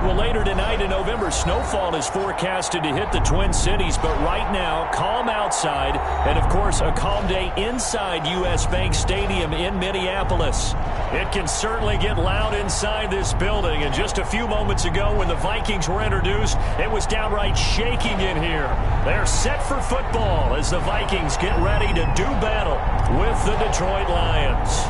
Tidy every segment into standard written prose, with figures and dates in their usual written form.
Well, later tonight in November, snowfall is forecasted to hit the Twin Cities, but right now, calm outside, and of course, a calm day inside U.S. Bank Stadium in Minneapolis. It can certainly get loud inside this building, and just a few moments ago when the Vikings were introduced, it was downright shaking in here. They're set for football as the Vikings get ready to do battle with the Detroit Lions.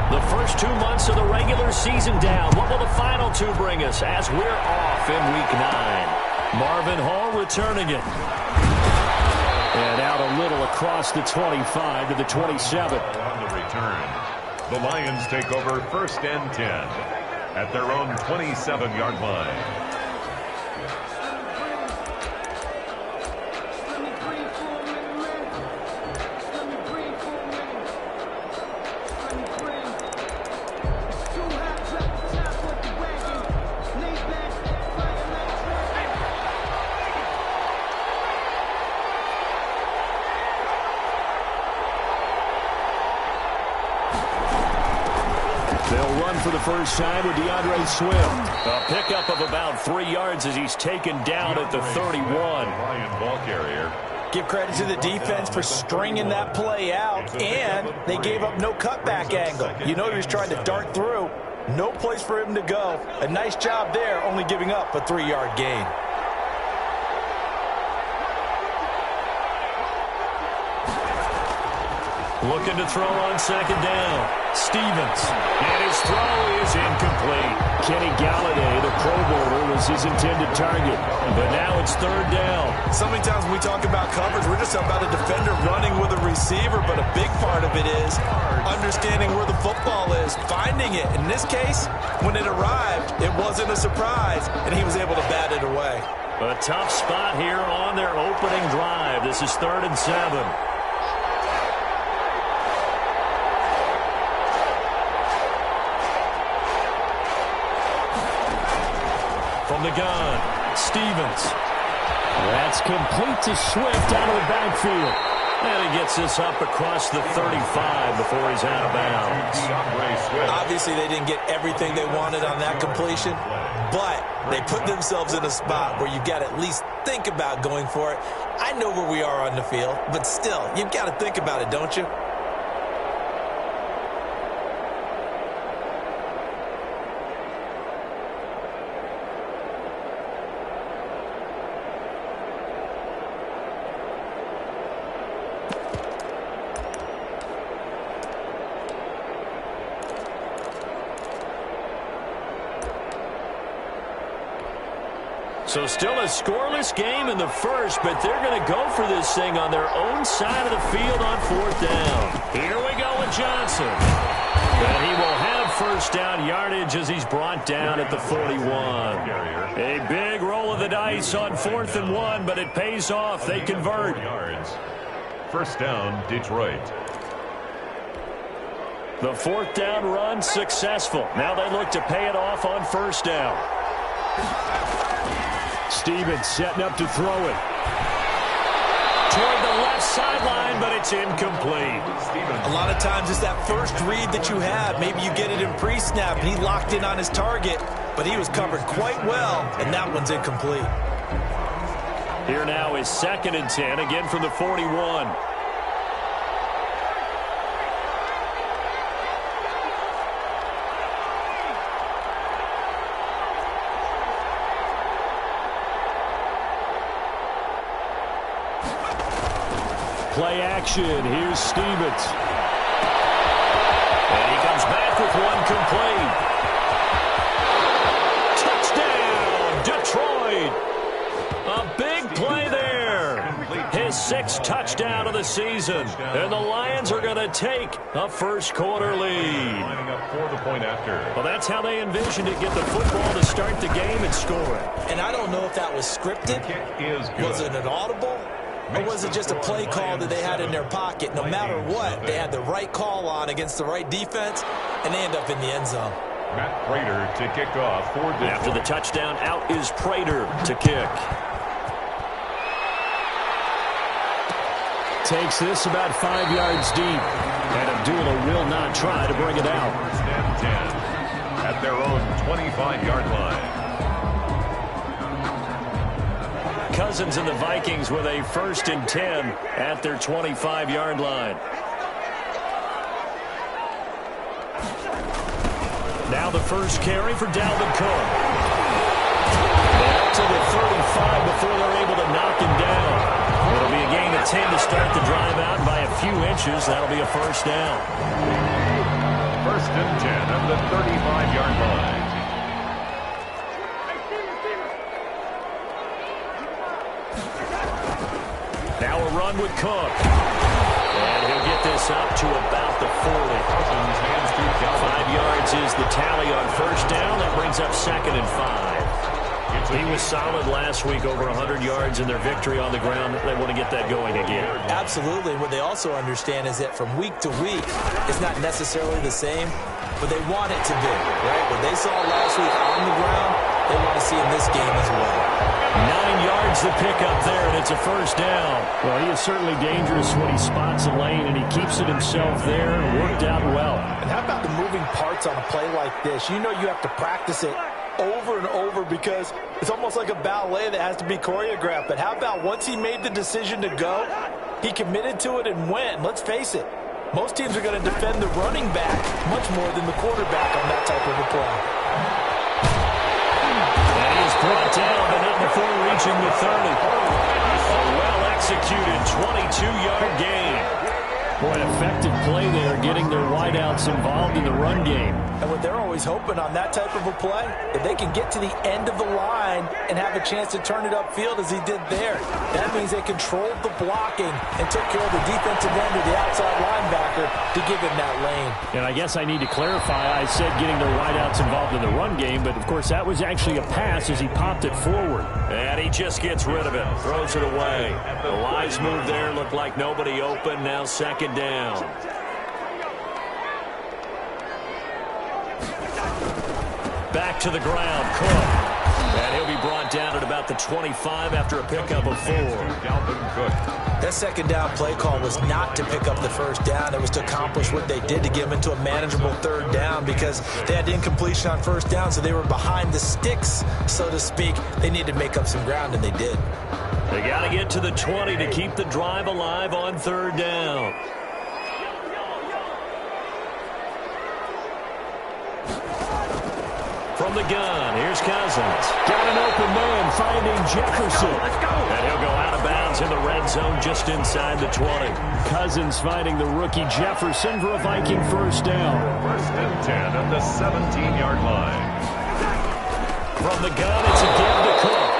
The first 2 months of the regular season down. What will the final two bring us as we're off in Week 9? Marvin Hall returning it. And out a little across the 25 to the 27. On the return, the Lions take over 1st and 10 at their own 27-yard line. They'll run for the first time with DeAndre Swift. A pickup of about 3 yards as he's taken down at the 31. Lion ball carrier. Give credit to the defense for stringing that play out, and they gave up no cutback angle. You know he was trying to dart through. No place for him to go. A nice job there, only giving up a 3-yard gain. Looking to throw on 2nd down. Stevens. And his throw is incomplete. Kenny Galladay, the Pro Bowler, was his intended target. But now it's 3rd down. So many times when we talk about coverage, we're just talking about a defender running with a receiver, but a big part of it is understanding where the football is, finding it. In this case, when it arrived, it wasn't a surprise, and he was able to bat it away. A tough spot here on their opening drive. This is 3rd and 7. From the gun, Stevens. That's complete to Swift out of the backfield. And he gets this up across the 35 before he's out of bounds. Obviously, they didn't get everything they wanted on that completion, but they put themselves in a spot where you've got to at least think about going for it. I know where we are on the field, but still, you've got to think about it, don't you? So still a scoreless game in the first, but they're going to go for this thing on their own side of the field on 4th down. Here we go with Johnson. And he will have 1st down yardage as he's brought down at the 41. A big roll of the dice on 4th and 1, but it pays off. They convert. 1st down, Detroit. The 4th down run successful. Now they look to pay it off on 1st down. Stevens setting up to throw it. Toward the left sideline, but it's incomplete. A lot of times it's that first read that you have. Maybe you get it in pre-snap, and he locked in on his target, but he was covered quite well, and that one's incomplete. Here now is 2nd and 10, again from the 41. Play action. Here's Stevens. And he comes back with one complete. Touchdown, Detroit. A big play there. His 6th touchdown of the season. And the Lions are going to take a first-quarter lead. Lining up for the point after. Well, that's how they envisioned it. Get the football to start the game and score it. And I don't know if that was scripted. Was it an audible? Or was it just a play call that they had in their pocket? No matter what, they had the right call on against the right defense, and they end up in the end zone. Matt Prater to kick off for Detroit. After the touchdown, out is Prater to kick. Takes this about 5 yards deep. And Abdullah will not try to bring it out. 1st and 10 at their own 25-yard line. Cousins and the Vikings with a 1st and 10 at their 25-yard line. Now the first carry for Dalvin Cook. Up to the 35 before they're able to knock him down. It'll be a gain of 10 to start the drive out by a few inches. That'll be a 1st down. 1st and 10 at the 35-yard line. Now a run with Cook. And he'll get this up to about the 40. 5 yards is the tally on 1st down. That brings up 2nd and 5. He was solid last week, over 100 yards in their victory on the ground. They want to get that going again. Absolutely. What they also understand is that from week to week, it's not necessarily the same, but they want it to be, right? What they saw last week on the ground, they want to see in this game as well. 9 yards to pick up there, and it's a 1st down. Well, he is certainly dangerous when he spots a lane, and he keeps it himself there. Worked out well. And how about the moving parts on a play like this? You know you have to practice it over and over because it's almost like a ballet that has to be choreographed. But how about once he made the decision to go, he committed to it and went. Let's face it, most teams are going to defend the running back much more than the quarterback on that type of a play. And he is brought down, but not before reaching the 30. A well-executed 22-yard gain. Boy, an effective play there, getting their wideouts involved in the run game. And what they're always hoping on that type of a play, if they can get to the end of the line and have a chance to turn it upfield as he did there, that means they controlled the blocking and took care of the defensive end or the outside linebacker to give him that lane. And I guess I need to clarify, I said getting their wideouts involved in the run game, but of course that was actually a pass as he popped it forward. And he just gets rid of it, throws it away. The wise move there, looked like nobody open, now 2nd down. Back to the ground, Cook. And he'll be brought down at about the 25 after a pickup of 4. That 2nd down play call was not to pick up the 1st down. It was to accomplish what they did to get him into a manageable 3rd down because they had incompletion on 1st down, so they were behind the sticks, so to speak. They needed to make up some ground, and they did. They got to get to the 20 to keep the drive alive on 3rd down. From the gun, here's Cousins. Got an open man, finding Jefferson. And he'll go out of bounds in the red zone just inside the 20. Cousins finding the rookie Jefferson for a Viking 1st down. 1st and 10 at the 17-yard line. From the gun, it's a give to Cook.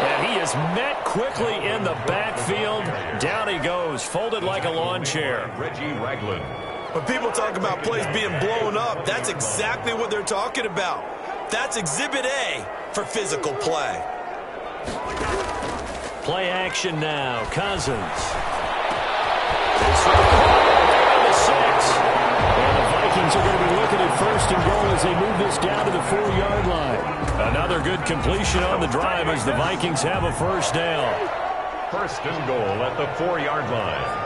And he is met quickly in the backfield. Down he goes, folded like a lawn chair. Reggie Ragland. When people talk about plays being blown up, that's exactly what they're talking about. That's Exhibit A for physical play. Play action now. Cousins. And the Vikings are going to be looking at 1st and goal as they move this down to the 4-yard line. Another good completion on the drive as the Vikings have a 1st down. 1st and goal at the 4-yard line.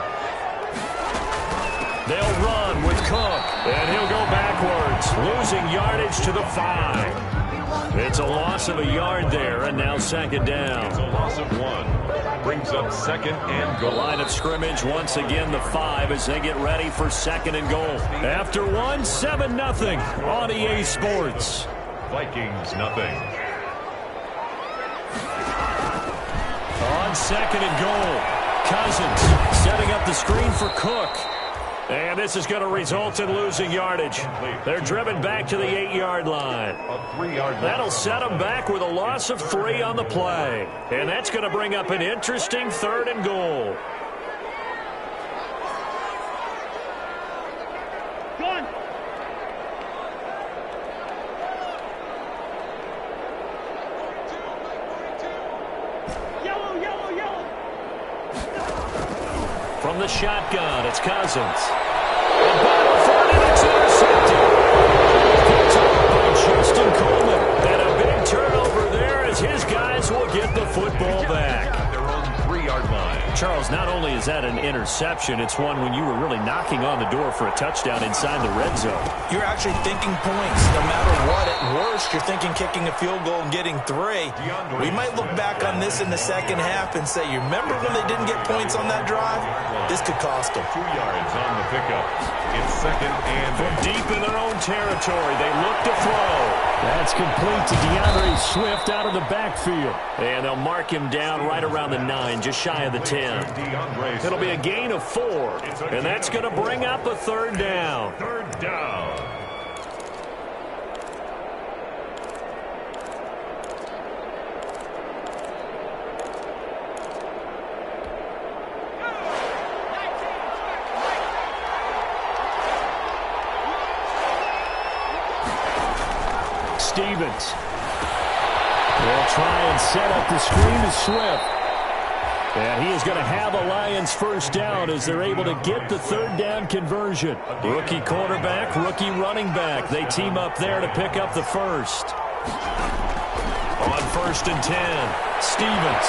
They'll run with Cook, and he'll go backwards, losing yardage to the 5. It's a loss of a yard there, and now 2nd down. It's a loss of 1. Brings up 2nd and goal. The line of scrimmage, once again, the 5 as they get ready for 2nd and goal. After 1, 7-0 on EA Sports. Vikings nothing. On 2nd and goal, Cousins setting up the screen for Cook. And this is going to result in losing yardage. They're driven back to the 8-yard line. A 3-yard line. That'll set them back with a loss of 3 on the play. And that's going to bring up an interesting 3rd and goal. From the shotgun, it's Cousins. And battle for it, and it's intercepted. Picked up by Justin Coleman. And a big turnover there as his guys will get the football back. Their own 3-yard line. Charles, not only only is that an interception, it's one when you were really knocking on the door for a touchdown inside the red zone. You're actually thinking points. No matter what, at worst, you're thinking kicking a field goal and getting 3. We might look back on this in the second half and say, you remember when they didn't get points on that drive? This could cost them. 2 yards on the pickup. It's second and from deep in their own territory. They look to throw. That's complete to DeAndre Swift out of the backfield. And they'll mark him down right around the 9, just shy of the 10. It'll be a gain of 4. And that's going to bring up a third down. Third down. Stevens will try and set up the screen to Swift. And he is going to have a Lions first down as they're able to get the third down conversion. Rookie quarterback, rookie running back. They team up there to pick up the first. On first and 10, Stevens.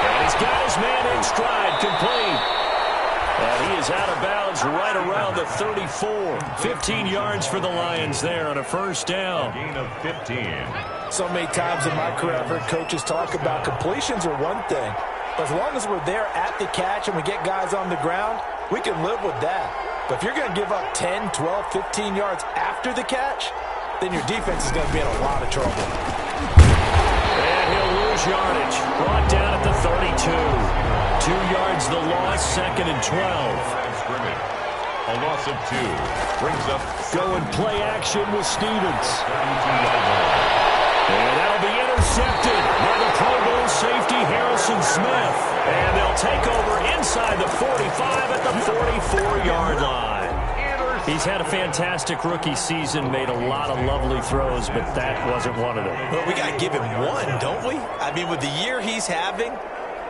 And he's got his man in stride, complete. And he is out of bounds right around the 34. 15 yards for the Lions there on a first down. Gain of 15. So many times in my career, I've heard coaches talk about completions are one thing. But as long as we're there at the catch and we get guys on the ground, we can live with that. But if you're going to give up 10, 12, 15 yards after the catch, then your defense is going to be in a lot of trouble. And he'll lose yardage. Brought down at the 32. 2 yards the loss, second and 12. A loss of 2 brings up go and play action with Stevens. And that'll be intercepted by the Pro Bowl safety Harrison Smith. And they'll take over inside the 45 at the 44-yard line. He's had a fantastic rookie season, made a lot of lovely throws, but that wasn't one of them. But we got to give him one, don't we? I mean, with the year he's having,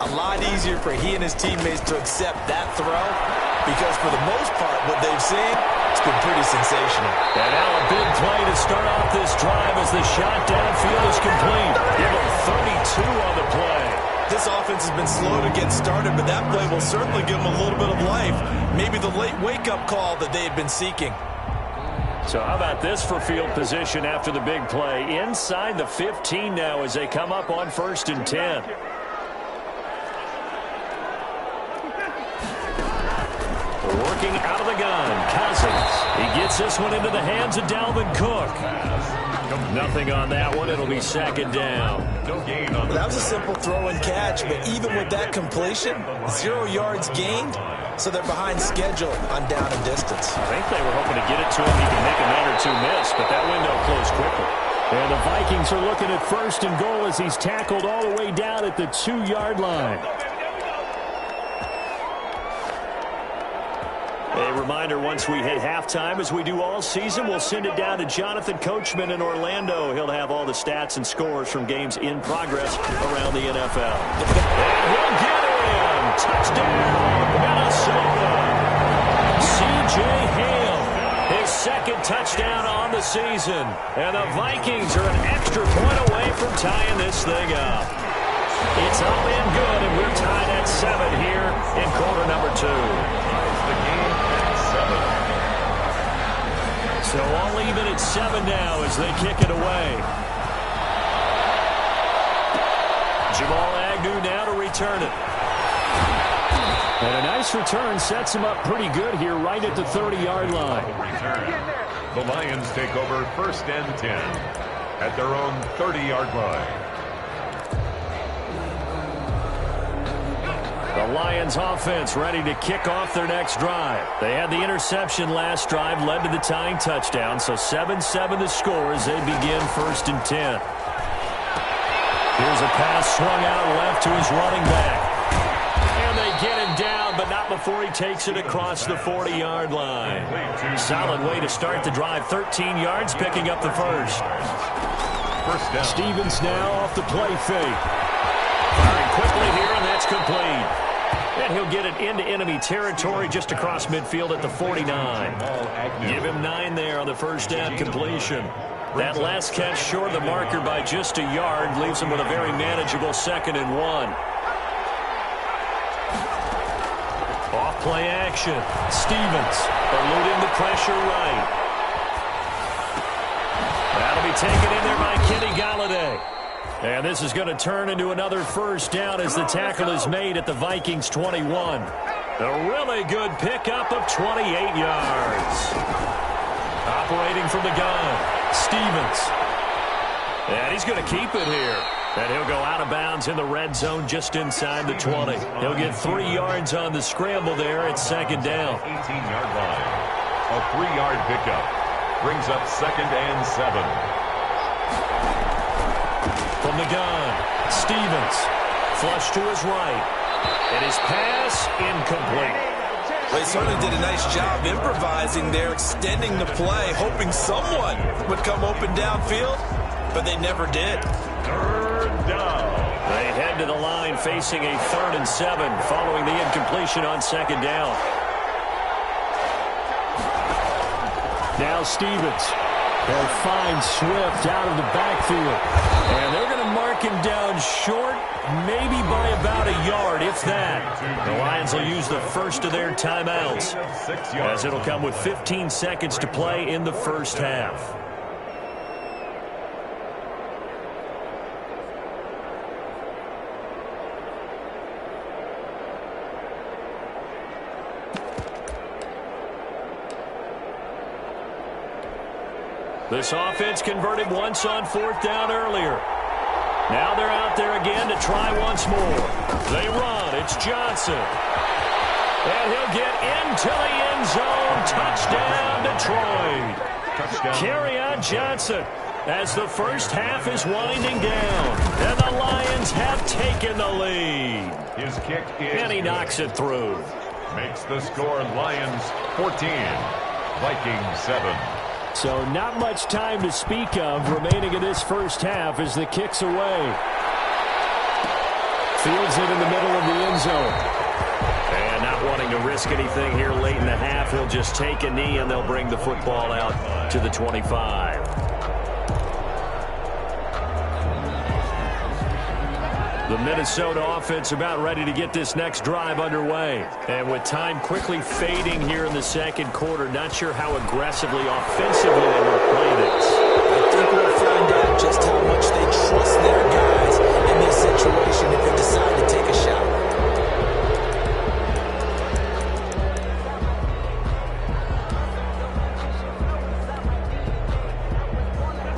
a lot easier for he and his teammates to accept that throw because for the most part, what they've seen, it's been pretty sensational. And now a big play to start off this drive as the shot downfield is complete. Give him 32 on the play. This offense has been slow to get started, but that play will certainly give them a little bit of life. Maybe the late wake-up call that they had been seeking. So how about this for field position after the big play? Inside the 15 now as they come up on first and 10. Working out of the gun, Cousins. He gets this one into the hands of Dalvin Cook. Nothing on that one. It'll be second down. That was a simple throw and catch, but even with that completion, 0 yards gained, so they're behind schedule on down and distance. I think they were hoping to get it to him. He can make a man or two miss, but that window closed quickly. And the Vikings are looking at first and goal as he's tackled all the way down at the 2-yard line. A reminder, once we hit halftime, as we do all season, we'll send it down to Jonathan Coachman in Orlando. He'll have all the stats and scores from games in progress around the NFL. And he'll get him! Touchdown, Minnesota! C.J. Ham, his second touchdown on the season. And the Vikings are an extra point away from tying this thing up. It's all in good, and we're tied at 7 here in quarter number 2. So all even at 7 now as they kick it away. Jamal Agnew now to return it. And a nice return sets him up pretty good here right at the 30-yard line. The Lions take over first and 10 at their own 30-yard line. The Lions offense ready to kick off their next drive. They had the interception last drive, led to the tying touchdown, so 7-7 the score as they begin first and 10. Here's a pass swung out left to his running back. And they get him down, but not before he takes it across the 40-yard line. Solid way to start the drive. 13 yards, picking up the first. First down. Stevens now off the play fake. Firing quickly here, and that's complete. And he'll get it into enemy territory just across midfield at the 49. Give him 9 there on the first down completion. That last catch short of the marker by just a yard leaves him with a very manageable 2nd and 1. Off play action. Stevens eluding the pressure right. That'll be taken in there by Kenny Galladay. And this is going to turn into another first down as the tackle is made at the Vikings 21. A really good pickup of 28 yards. Operating from the gun, Stevens. And he's going to keep it here. And he'll go out of bounds in the red zone just inside the 20. He'll get 3 yards on the scramble there at second down. 18-yard line. A 3-yard pickup brings up 2nd and 7. From the gun, Stevens. Flush to his right. And his pass incomplete. They certainly did a nice job improvising there, extending the play, hoping someone would come open downfield, but they never did. 3rd down. They head to the line facing a 3rd and 7 following the incompletion on 2nd down. Now Stevens. They'll find Swift out of the backfield. And they're going to mark him down short, maybe by about a yard, if that. The Lions will use the first of their timeouts, as it'll come with 15 seconds to play in the first half. This offense converted once on 4th down earlier. Now they're out there again to try once more. They run. It's Johnson. And he'll get into the end zone. Touchdown, Detroit. Touchdown. Kerryon Johnson as the first half is winding down. And the Lions have taken the lead. His kick is and he knocks it through. Makes the score Lions 14, Vikings 7. So not much time to speak of remaining in this first half as the kick's away. Fields it in the middle of the end zone. And not wanting to risk anything here late in the half, he'll just take a knee and they'll bring the football out to the 25. The Minnesota offense about ready to get this next drive underway. And with time quickly fading here in the second quarter, not sure how aggressively, offensively they will play this. I think we'll find out just how much they trust their guys in this situation if they decide to take a shot.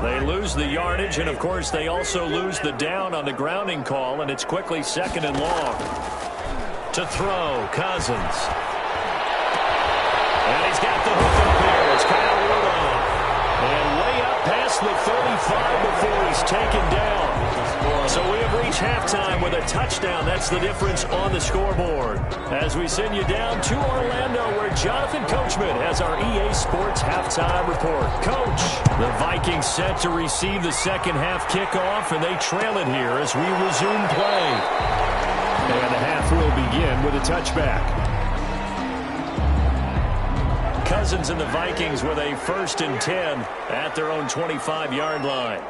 They lose the yardage, and of course they also lose the down on the grounding call, and it's quickly 2nd and long. To throw, Cousins. And he's got the hook up there. It's Kyle Rudolph. And way up past the 35 before he's taken down. So we have reached halftime with a touchdown. That's the difference on the scoreboard. As we send you down to Orlando, where Jonathan Coachman has our EA Sports halftime report. Coach, the Vikings set to receive the second half kickoff, and they trail it here as we resume play. And the half will begin with a touchback. Cousins and the Vikings with a 1st and 10 at their own 25-yard line.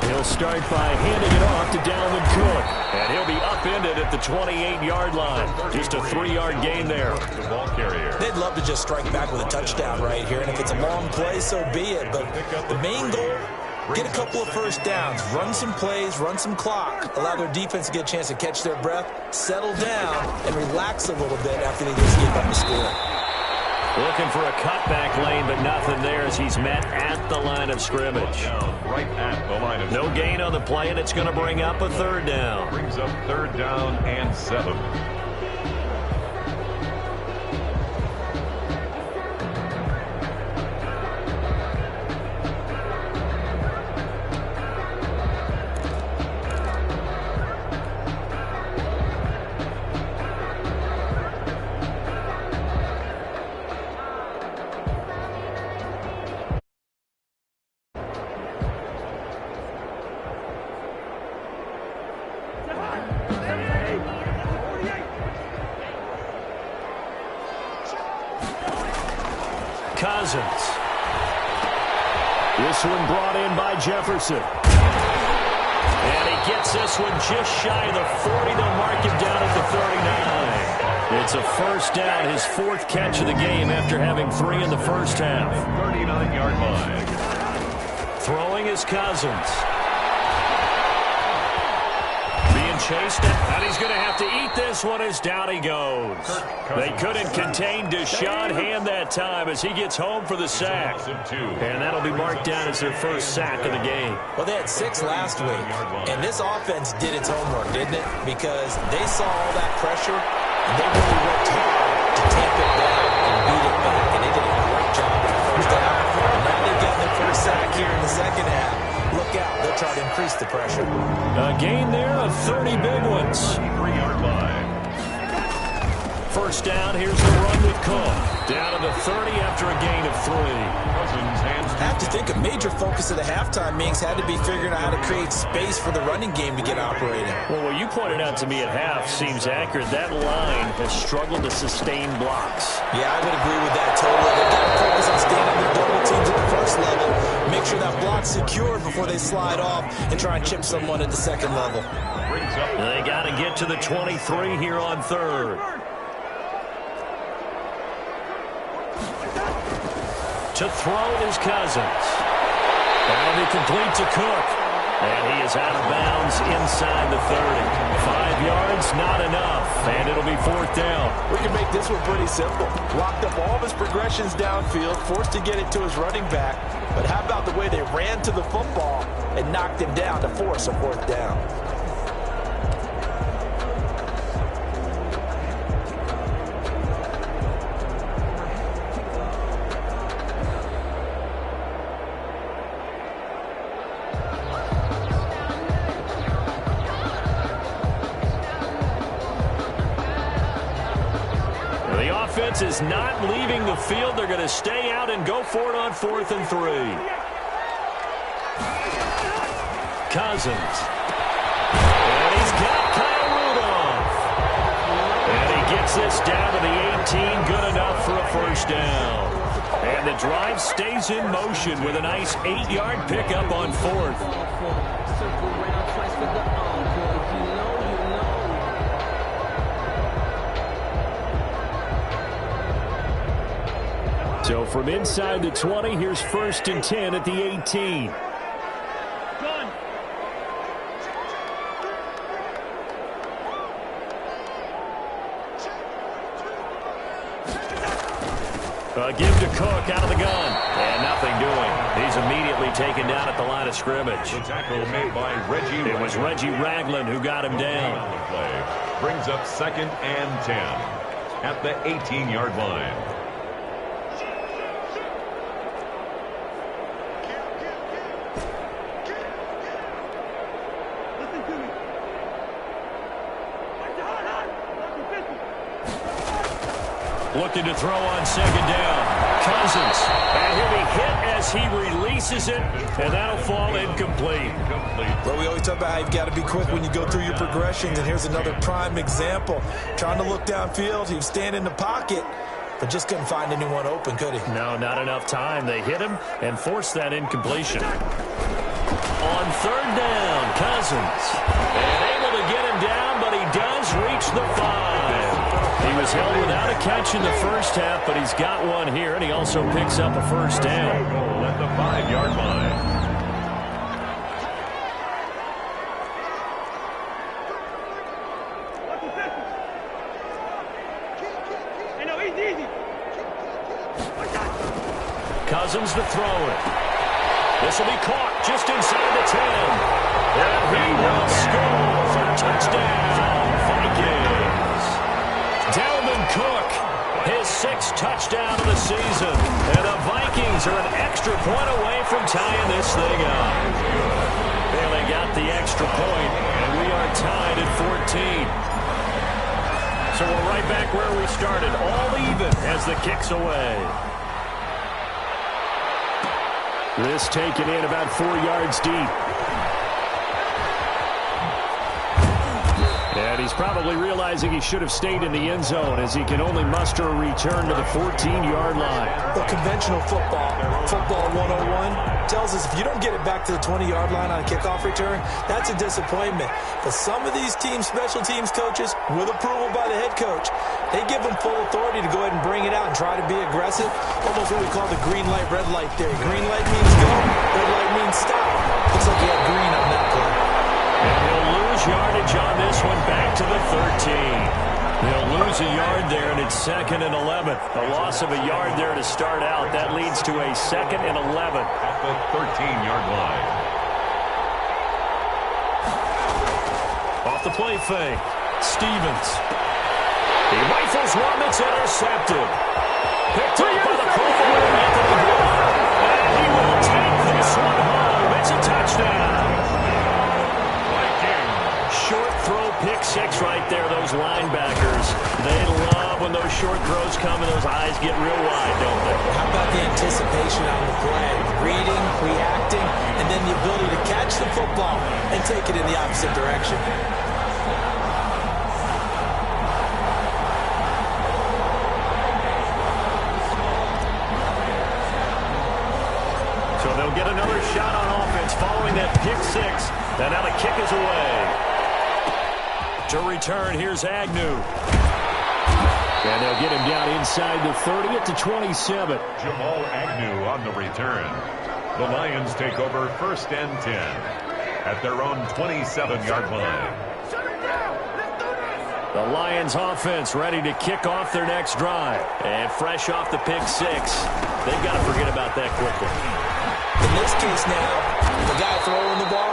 He'll start by handing it off to Dalvin Cook. And he'll be upended at the 28-yard line. Just a 3-yard gain there. The ball carrier. They'd love to just strike back with a touchdown right here. And if it's a long play, so be it. But the main goal, get a couple of first downs. Run some plays, run some clock. Allow their defense to get a chance to catch their breath, settle down, and relax a little bit after they just give up the score. Looking for a cutback lane, but nothing there as he's met at the line of scrimmage. Right at the line of No gain on the play, and it's going to bring up a 3rd down. Brings up 3rd down and 7. Cousins. This one brought in by Jefferson. And he gets this one just shy of the 40. They'll mark him down at the 39. It's a first down, his fourth catch of the game after having 3 in the first half. 39-yard line. Throwing is Cousins. Being chased, and he's going to have to eat this one as down he goes. They couldn't contain Deshaun Hand that time as he gets home for the sack. And that'll be marked down as their first sack of the game. Well, they had 6 last week, and this offense did its homework, didn't it? Because they saw all that pressure, and they really worked hard to tamp it down and beat it back, and they did a great job in the first half. And now they've got their first sack here in the second half. Look out, they'll try to increase the pressure. A gain there of 30 big ones. 3-yard line. First down, here's the run with Cook. Down to the 30 after a gain of 3. I have to think a major focus of the halftime meetings had to be figuring out how to create space for the running game to get operating. Well, what you pointed out to me at half seems accurate. That line has struggled to sustain blocks. Yeah, I would agree with that totally. They've got to focus on standing their double teams at the first level, make sure that block's secured before they slide off and try and chip someone at the second level. They got to get to the 23 here on third. To throw is Cousins. That'll be complete to Cook. And he is out of bounds inside the 30. 5 yards, not enough. And it'll be fourth down. We can make this one pretty simple. Locked up all of his progressions downfield, forced to get it to his running back. But how about the way they ran to the football and knocked him down to force a fourth down? Is not leaving the field. They're going to stay out and go for it on 4th and 3. Cousins. And he's got Kyle Rudolph. And he gets this down to the 18. Good enough for a first down. And the drive stays in motion with a nice 8-yard pickup on 4th. So from inside the 20, here's 1st and 10 at the 18. Give to Cook out of the gun. And nothing doing. He's immediately taken down at the line of scrimmage. The tackle made by Reggie. It was Reggie Ragland who got him down. Brings up 2nd and 10 at the 18-yard line. Looking to throw on 2nd down. Cousins. And he'll be hit as he releases it, and that'll fall incomplete. Well, we always talk about how you've got to be quick when you go through your progressions, and here's another prime example. Trying to look downfield, he was standing in the pocket, but just couldn't find anyone open, could he? No, not enough time. They hit him and forced that incompletion. On 3rd down, Cousins. And able to get him down, but he does reach the 5. He was held without a catch in the first half, but he's got one here, and he also picks up a first down. At the 5-yard line. Cousins to throw it. This will be caught just inside the 10. And he will score for touchdown, Vikings. Dalvin Cook, his 6th touchdown of the season. And the Vikings are an extra point away from tying this thing up. And they got the extra point, and we are tied at 14. So we're right back where we started, all even as the kick's away. This taken in about 4 yards deep. And he's probably realizing he should have stayed in the end zone as he can only muster a return to the 14-yard line. The conventional football 101, tells us if you don't get it back to the 20-yard line on a kickoff return, that's a disappointment. But some of these special teams coaches, with approval by the head coach, they give them full authority to go ahead and bring it out and try to be aggressive. Almost what we call the green light, red light theory. Green light means go, red light means stop. Looks like he had green on that play. And he'll lose yardage on this one back to the 13. They'll lose a yard there, and it's 2nd and 11. A loss of a yard there to start out. That leads to a 2nd and 11. At the 13-yard line. Off the play fake. Stevens. He rifles one that's intercepted. Picked up by the Colts. And he will take this one home. It's a touchdown. Short throw, pick six right there, those linebackers. They love when those short throws come and those eyes get real wide, don't they? How about the anticipation on the play? Reading, reacting, and then the ability to catch the football and take it in the opposite direction. So they'll get another shot on offense following that pick six. And now the kick is away. To return, here's Agnew. And they'll get him down inside the 30 at the 27. Jamal Agnew on the return. The Lions take over 1st and 10 at their own 27-yard line. The Lions offense ready to kick off their next drive. And fresh off the pick six. They've got to forget about that quickly. In this case now, the guy throwing the ball,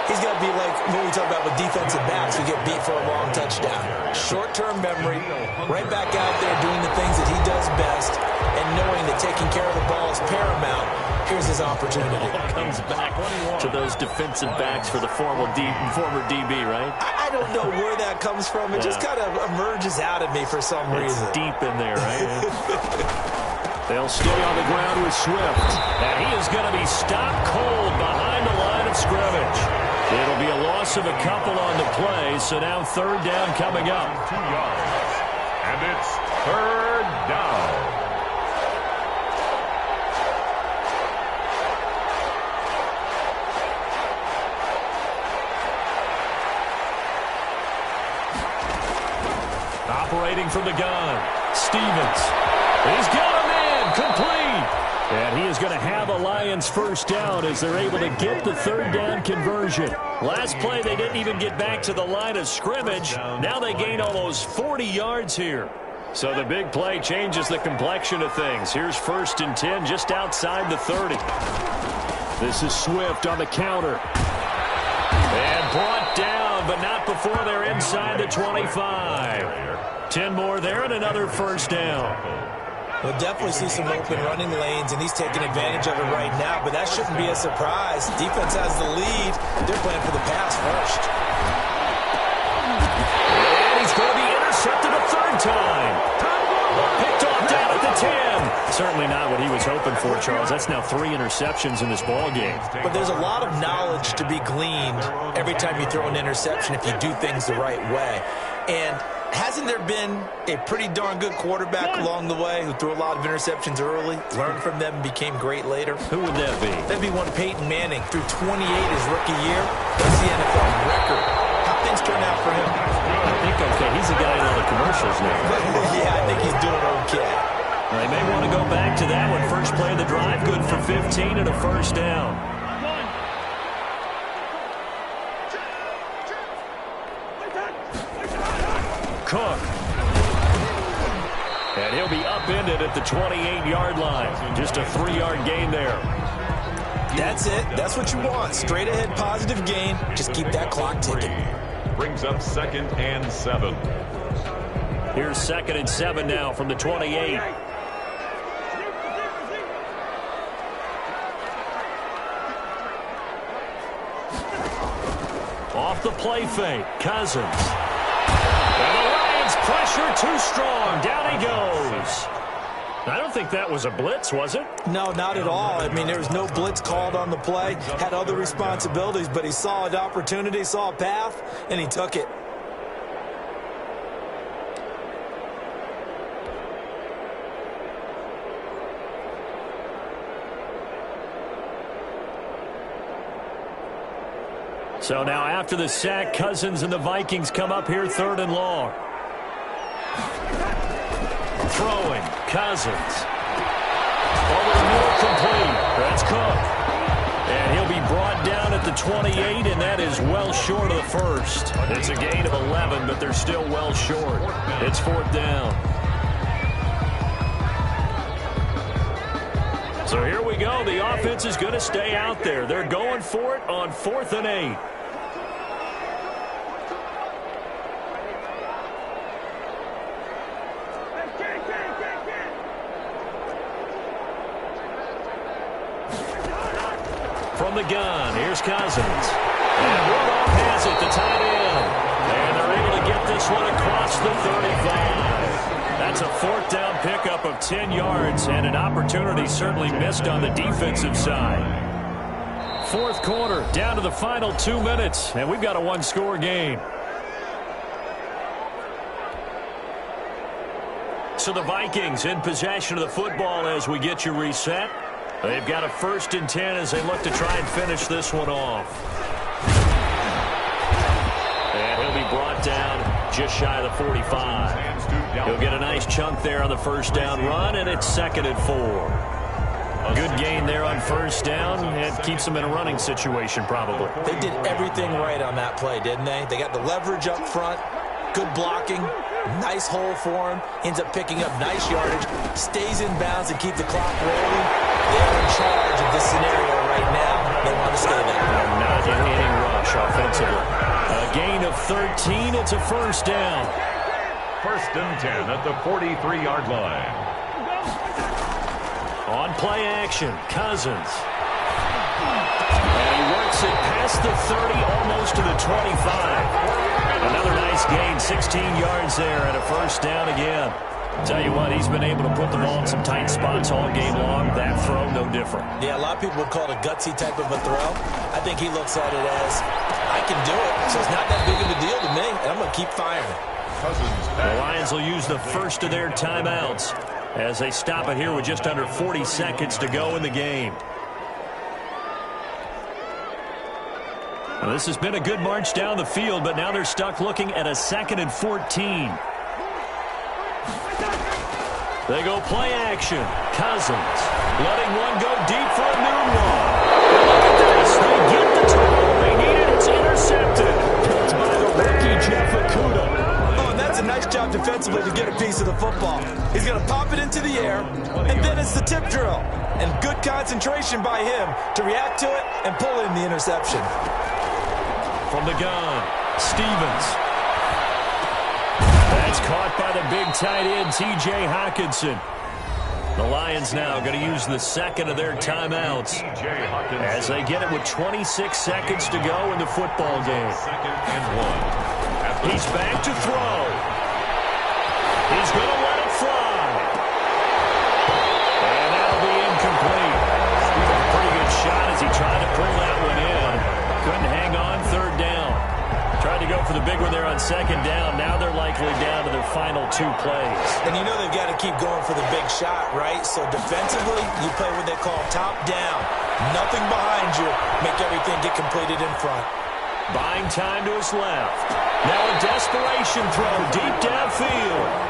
he's got to be like what we talk about with defensive backs who get beat for a long touchdown. Short-term memory, right back out there doing the things that he does best, and knowing that taking care of the ball is paramount. Here's his opportunity. Comes back to those defensive backs for the former DB, right? I don't know where that comes from. It just kind of emerges out of me for some reason. It's deep in there, right? They'll stay on the ground with Swift. And he is going to be stopped cold behind the line of scrimmage. It'll be a loss of a couple on the play, so now 3rd down coming up. 2 yards. And it's 3rd down. Operating from the gun, Stevens. He's got a man, complete. And he is going to have a Lions 1st down as they're able to get the 3rd down conversion. Last play, they didn't even get back to the line of scrimmage. Now they gain almost 40 yards here. So the big play changes the complexion of things. Here's 1st and 10 just outside the 30. This is Swift on the counter. And brought down, but not before they're inside the 25. 10 more there and another 1st down. We'll definitely see some open running lanes, and he's taking advantage of it right now, but that shouldn't be a surprise. Defense has the lead. They're playing for the pass first. And he's going to be intercepted a 3rd time. Picked off down at the 10. Certainly not what he was hoping for, Charles. That's now 3 interceptions in this ball game. But there's a lot of knowledge to be gleaned every time you throw an interception if you do things the right way. And hasn't there been a pretty darn good quarterback along the way who threw a lot of interceptions early, learned from them, and became great later? Who would that be? That'd be one Peyton Manning. Threw 28 his rookie year. That's the NFL record. How things turn out for him? I think okay. He's the guy in all the commercials now. Yeah, I think he's doing okay. They may want to go back to that one. First play of the drive, good for 15 and a 1st down. Cook. And he'll be upended at the 28-yard line. Just a 3-yard gain there. That's it. That's what you want. Straight ahead positive gain. Just keep that clock ticking. Brings up 2nd and 7. Here's 2nd and 7 now from the 28. Off the play fake, Cousins. And the Lions pressure too strong. Down he goes. I don't think that was a blitz, was it? No, not at all. I mean, there was no blitz called on the play. Had other responsibilities, but he saw an opportunity, saw a path, and he took it. So now after the sack, Cousins and the Vikings come up here 3rd and long. Throwing, Cousins. Over the middle, complete. That's Cook. And he'll be brought down at the 28, and that is well short of the first. It's a gain of 11, but they're still well short. It's 4th down. So here we go. The offense is going to stay out there. They're going for it on 4th and 8. From the gun, here's Cousins. And Rudolph has it, the tight end. And they're able to get this one across the 35. That's a 4th down pickup of 10 yards and an opportunity certainly missed on the defensive side. 4th quarter, down to the final 2 minutes, and we've got a one-score game. So the Vikings in possession of the football as we get you reset. They've got a 1st and 10 as they look to try and finish this one off. And he'll be brought down just shy of the 45. He'll get a nice chunk there on the 1st down run, and it's 2nd and 4. A good gain there on 1st down. It keeps them in a running situation probably. They did everything right on that play, didn't they? They got the leverage up front, good blocking, nice hole for him, ends up picking up nice yardage, stays in bounds and keep the clock rolling. They're in charge of this scenario right now. They want to stay there. They're not in any rush offensively. A gain of 13. It's a 1st down. 1st and 10 at the 43-yard line. On play action, Cousins. And he works it past the 30, almost to the 25. Another nice gain, 16 yards there, and a 1st down again. Tell you what, he's been able to put the ball in some tight spots all game long. That throw, no different. Yeah, a lot of people would call it a gutsy type of a throw. I think he looks at it as, I can do it, so it's not that big of a deal to me, and I'm going to keep firing. The Lions will use the 1st of their timeouts as they stop it here with just under 40 seconds to go in the game. Well, this has been a good march down the field, but now they're stuck looking at a 2nd and 14. They go play action. Cousins letting one go deep for a noon one. Look at this. They get the total they needed. It's intercepted. It's by the rookie, Jeff Okudah. Oh, and that's a nice job defensively to get a piece of the football. He's going to pop it into the air, and then it's the tip drill. And good concentration by him to react to it and pull in the interception. From the gun, Stevens. That's caught by the big tight end, T.J. Hockenson. The Lions now going to use the 2nd of their timeouts as they get it with 26 seconds to go in the football game. 2nd and 1. He's back to throw. He's going to let it fly. And that'll be incomplete. A pretty good shot as he tried to pull that one in. Couldn't hang on, 3rd down. Tried to go for the big one there on 2nd down. Now they're likely down to their final 2 plays. And you know they've got to keep going for the big shot, right? So defensively, you play what they call top down. Nothing behind you. Make everything get completed in front. Buying time to his left. Now a desperation throw deep downfield.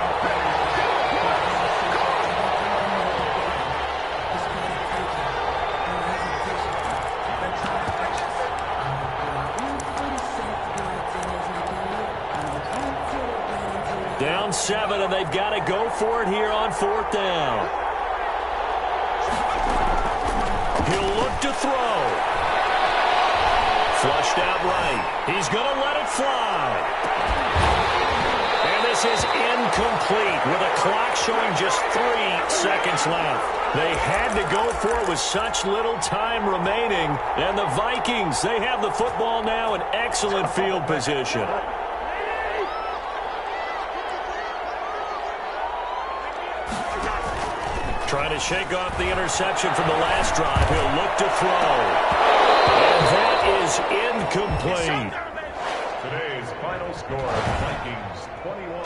Down 7, and they've got to go for it here on 4th down. He'll look to throw. Flushed out right. He's going to let it fly. And this is incomplete with a clock showing just 3 seconds left. They had to go for it with such little time remaining. And the Vikings, they have the football now in excellent field position. Trying to shake off the interception from the last drive. He'll look to throw. And that is incomplete. Today's final score, Vikings 21.